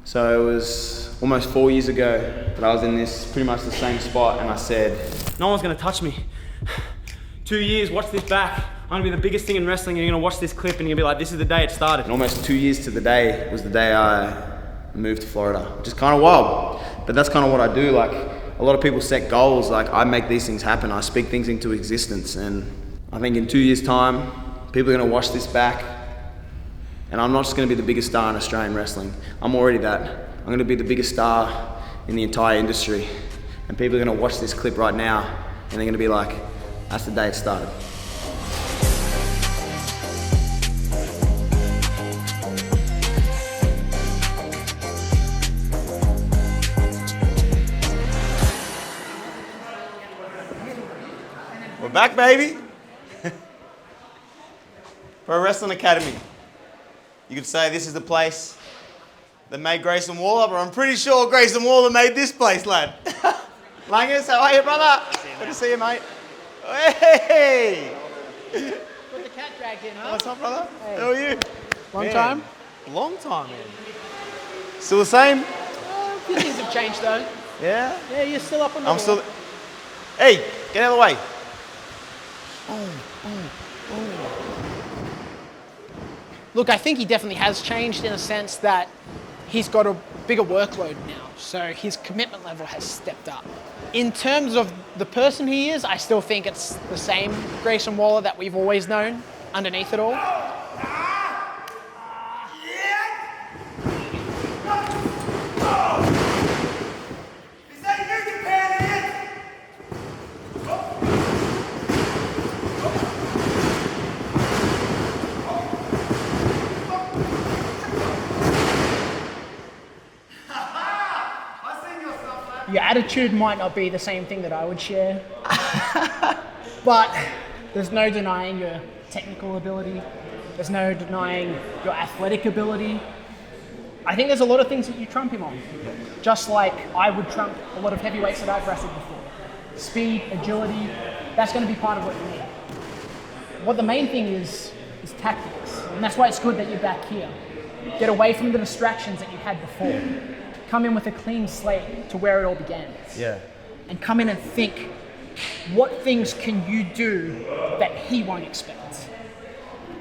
So it was almost 4 years ago that I was in this, pretty much the same spot, and I said, no one's gonna touch me. 2 years, watch this back. I'm gonna be the biggest thing in wrestling, and you're gonna watch this clip and you're gonna be like, this is the day it started. And almost 2 years to the day was the day I moved to Florida, which is kind of wild. But that's kind of what I do. Like, a lot of people set goals, like I make these things happen. I speak things into existence, and I think in 2 years' time, people are gonna watch this back, and I'm not just gonna be the biggest star in Australian wrestling. I'm already that. I'm gonna be the biggest star in the entire industry. And people are gonna watch this clip right now, and they're gonna be like, that's the day it started. We're back, baby. Pro Wrestling Academy. You could say this is the place that made Grayson Waller, but I'm pretty sure Grayson Waller made this place, lad. Langus, how are you, brother? Good to see you, mate. Hey! Put the cat dragged in, huh? What's up, brother? Hey. How are you? Long time? Long time, man. Still the same? A few things have changed, though. Yeah? Yeah, you're still up on the I'm still... Hey, get out of the way. Look, I think he definitely has changed in a sense that he's got a bigger workload now, so his commitment level has stepped up. In terms of the person he is, I still think it's the same Grayson Waller that we've always known underneath it all. Your attitude might not be the same thing that I would share, but there's no denying your technical ability. There's no denying your athletic ability. I think there's a lot of things that you trump him on, just like I would trump a lot of heavyweights that I've wrestled before. Speed, agility, that's going to be part of what you need. What the main thing is tactics, and that's why it's good that you're back here. Get away from the distractions that you had before. Come in with a clean slate to where it all began. Yeah. And come in and think, what things can you do that he won't expect?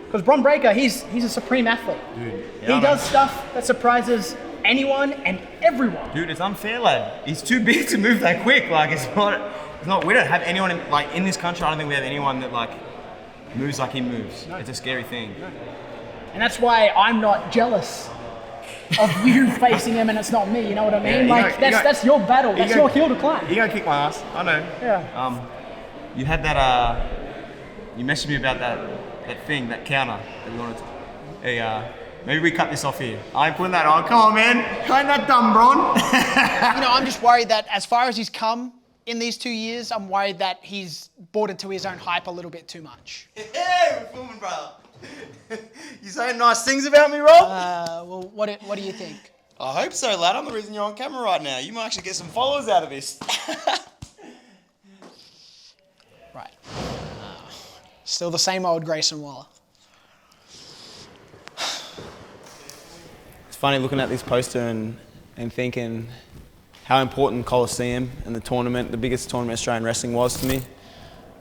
Because Bron Breakker, he's a supreme athlete. Dude, he does stuff that surprises anyone and everyone. Dude, it's unfair, lad. He's too big to move that quick. Like, it's not. We don't have anyone in this country. I don't think we have anyone that moves like he moves. No. It's a scary thing. No. And that's why I'm not jealous of you facing him and it's not me, you know what I mean? Yeah, that's your battle, that's your hill to climb. You're gonna kick my ass, I know. Yeah. You had that, you messaged me about that thing, that counter that we wanted to, hey, maybe we cut this off here. I ain't putting that on, come on man, ain't that dumb, Bron? I'm just worried that as far as he's come in these 2 years, I'm worried that he's bought into his own hype a little bit too much. Hey, we're filming, brother. You saying nice things about me, Rob? Well, what do you think? I hope so, lad. I'm the reason you're on camera right now. You might actually get some followers out of this. Right. Still the same old Grayson Waller. It's funny looking at this poster and thinking how important Coliseum and the tournament, the biggest tournament Australian wrestling was to me.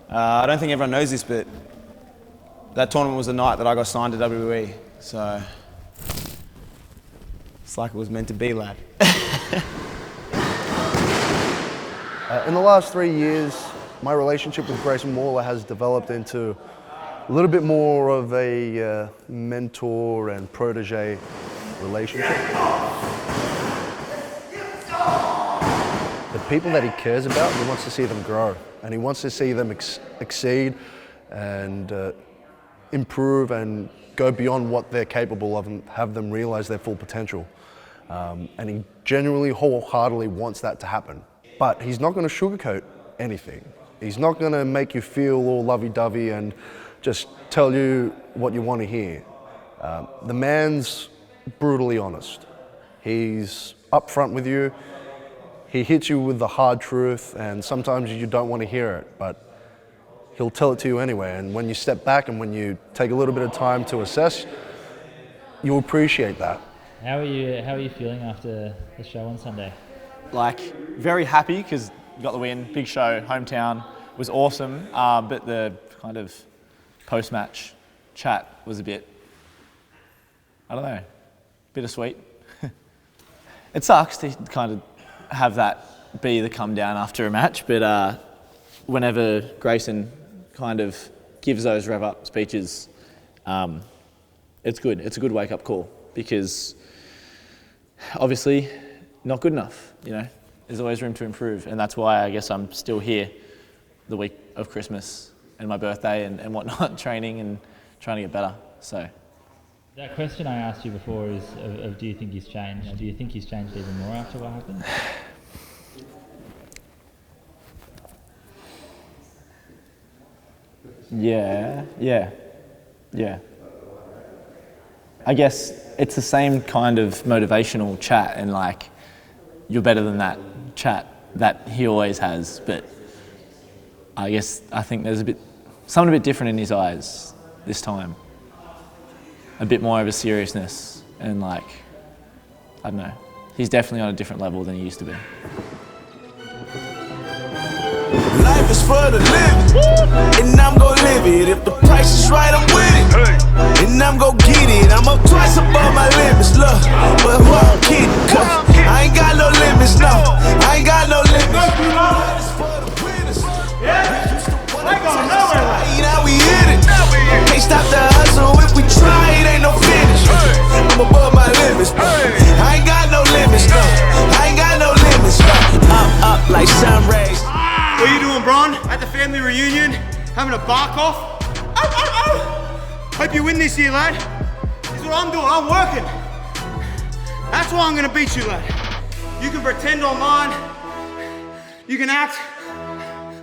I don't think everyone knows this, but that tournament was the night that I got signed to WWE, so it's like it was meant to be, lad. In the last 3 years, my relationship with Grayson Waller has developed into a little bit more of a mentor and protege relationship. The people that he cares about, he wants to see them grow, and he wants to see them exceed and improve and go beyond what they're capable of and have them realize their full potential. And he genuinely, wholeheartedly wants that to happen. But he's not going to sugarcoat anything. He's not going to make you feel all lovey-dovey and just tell you what you want to hear. The man's brutally honest. He's upfront with you. He hits you with the hard truth, and sometimes you don't want to hear it, but he'll tell it to you anyway. And when you step back and when you take a little bit of time to assess, you'll appreciate that. How are you feeling after the show on Sunday? Like, very happy because we got the win, big show, hometown, was awesome. But the kind of post-match chat was a bit, I don't know, bittersweet. It sucks to kind of have that be the come down after a match, but whenever Grayson kind of gives those rev up speeches, it's good. It's a good wake up call because obviously not good enough, you know. There's always room to improve, and that's why I guess I'm still here the week of Christmas and my birthday and whatnot, training and trying to get better. So that question I asked you before is of do you think he's changed? Do you think he's changed even more after what happened? Yeah. I guess it's the same kind of motivational chat and like, you're better than that chat that he always has, but I think there's something a bit different in his eyes this time. A bit more of a seriousness and like, I don't know, he's definitely on a different level than he used to be. Life is for the living, and I'm gon' live it. If the price is right, I'm with it, and I'm gon' get it. I'm up twice above my limits, look, but who I'm kidding, cause I ain't got no limits, no, I ain't got no limits. Life is for the winners, we going nowhere. Now we hit it, can't stop the hustle if we try, it ain't no finish. I'm above my limits, I ain't got no limits, no, I ain't got no limits, no. Up like sun rays. What are you doing, Bron? At the family reunion? Having a bark off? Hope you win this year, lad. This is what I'm doing, I'm working. That's why I'm gonna beat you, lad. You can pretend online, you can act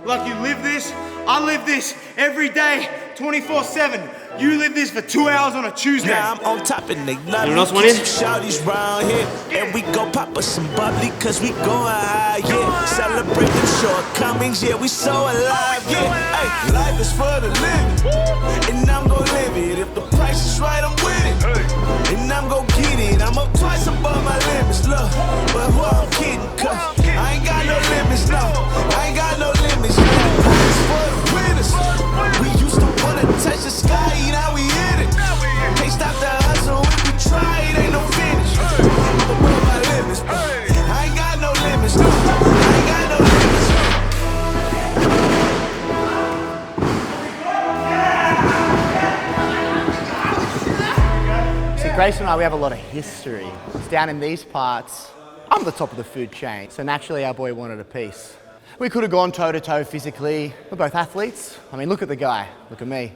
like you live this. I live this every day, 24/7. You live this for 2 hours on a Tuesday. Now I'm on top and they love Anyone else me. want in? Shawty's round here, and we go pop us some bubbly, cause we going high, yeah. Celebrate the shortcomings, yeah, we so alive, yeah. Hey, life is for the living, and I'm gon' live it. If the price is right, I'm with it, and I'm gon' get it. I'm up twice above my limits, look, but who I'm kidding, cause I ain't got no limits, no, I ain't got no limits. Life is for the winners. We used to wanna touch the sky, now we hit it. Can't stop the hustle if we try, it ain't no finish. I'm above my limits, I ain't got no limits, no, I ain't got no limits. See, Grayson and I, we have a lot of history. It's down in these parts, I'm the top of the food chain, so naturally our boy wanted a piece. We could have gone toe-to-toe physically. We're both athletes. I mean, look at the guy, look at me.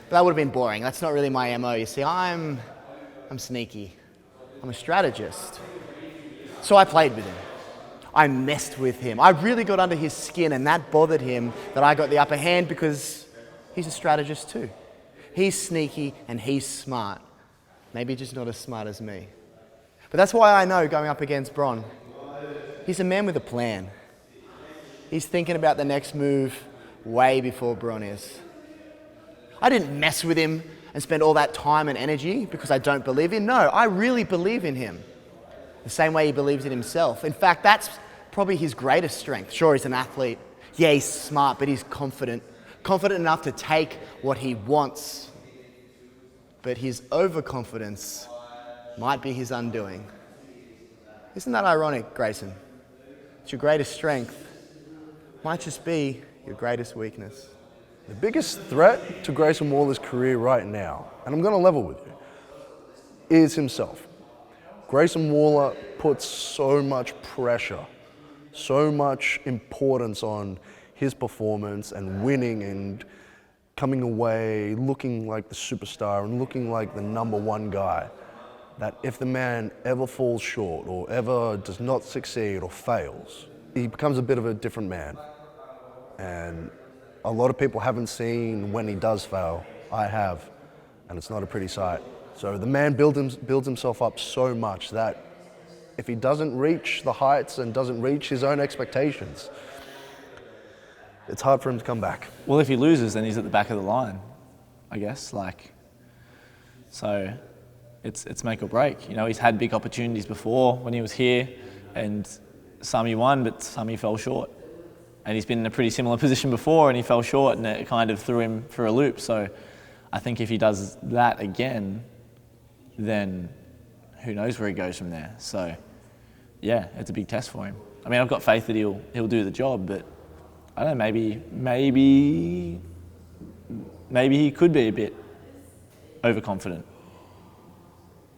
But that would have been boring. That's not really my MO. You see, I'm sneaky. I'm a strategist. So I played with him. I messed with him. I really got under his skin, and that bothered him that I got the upper hand because he's a strategist too. He's sneaky and he's smart. Maybe just not as smart as me. But that's why I know going up against Bron, he's a man with a plan. He's thinking about the next move way before Bron is. I didn't mess with him and spend all that time and energy because I don't believe in. No, I really believe in him. The same way he believes in himself. In fact, that's probably his greatest strength. Sure, he's an athlete. Yeah, he's smart, but he's confident. Confident enough to take what he wants. But his overconfidence might be his undoing. Isn't that ironic, Grayson? It's your greatest strength. Might just be your greatest weakness. The biggest threat to Grayson Waller's career right now, and I'm going to level with you, is himself. Grayson Waller puts so much pressure, so much importance on his performance and winning and coming away looking like the superstar and looking like the #1 guy, that if the man ever falls short or ever does not succeed or fails, he becomes a bit of a different man. And a lot of people haven't seen when he does fail. I have, and it's not a pretty sight. So the man builds himself up so much that if he doesn't reach the heights and doesn't reach his own expectations, it's hard for him to come back. Well, if he loses, then he's at the back of the line, I guess. So it's make or break. You know, he's had big opportunities before when he was here, and some he won, but some he fell short. And he's been in a pretty similar position before, and he fell short, and it kind of threw him for a loop. So I think if he does that again, then who knows where he goes from there. So yeah, it's a big test for him. I mean, I've got faith that he'll do the job, but I don't know, maybe he could be a bit overconfident,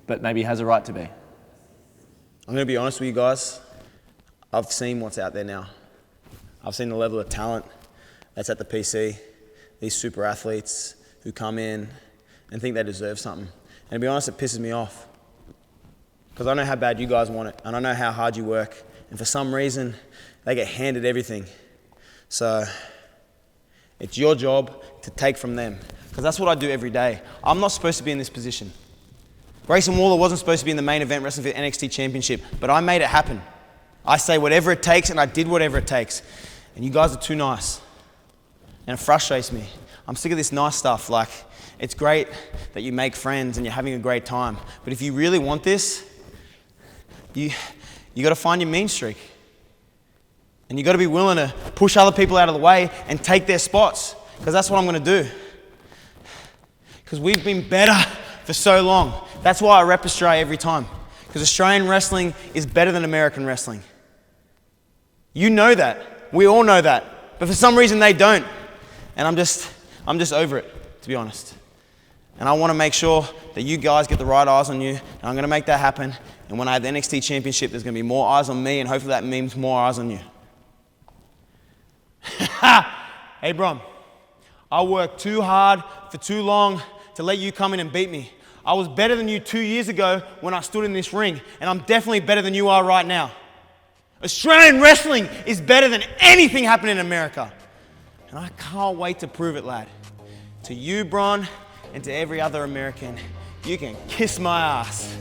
but maybe he has a right to be. I'm going to be honest with you guys. I've seen what's out there now. I've seen the level of talent that's at the PC, these super athletes who come in and think they deserve something. And to be honest, it pisses me off. Because I know how bad you guys want it, and I know how hard you work. And for some reason, they get handed everything. So it's your job to take from them. Because that's what I do every day. I'm not supposed to be in this position. Grayson Waller wasn't supposed to be in the main event wrestling for the NXT Championship, but I made it happen. I say whatever it takes, and I did whatever it takes. And you guys are too nice. And it frustrates me. I'm sick of this nice stuff. Like, it's great that you make friends and you're having a great time. But if you really want this, you got to find your mean streak. And you got to be willing to push other people out of the way and take their spots. Because that's what I'm going to do. Because we've been better for so long. That's why I rep Australia every time. Because Australian wrestling is better than American wrestling. You know that. We all know that. But for some reason they don't. And I'm just over it, to be honest. And I want to make sure that you guys get the right eyes on you. And I'm going to make that happen. And when I have the NXT Championship, there's going to be more eyes on me, and hopefully that means more eyes on you. Hey, Bron. I worked too hard for too long to let you come in and beat me. I was better than you 2 years ago when I stood in this ring, and I'm definitely better than you are right now. Australian wrestling is better than anything happening in America. And I can't wait to prove it, lad. To you, Bron, and to every other American, you can kiss my ass.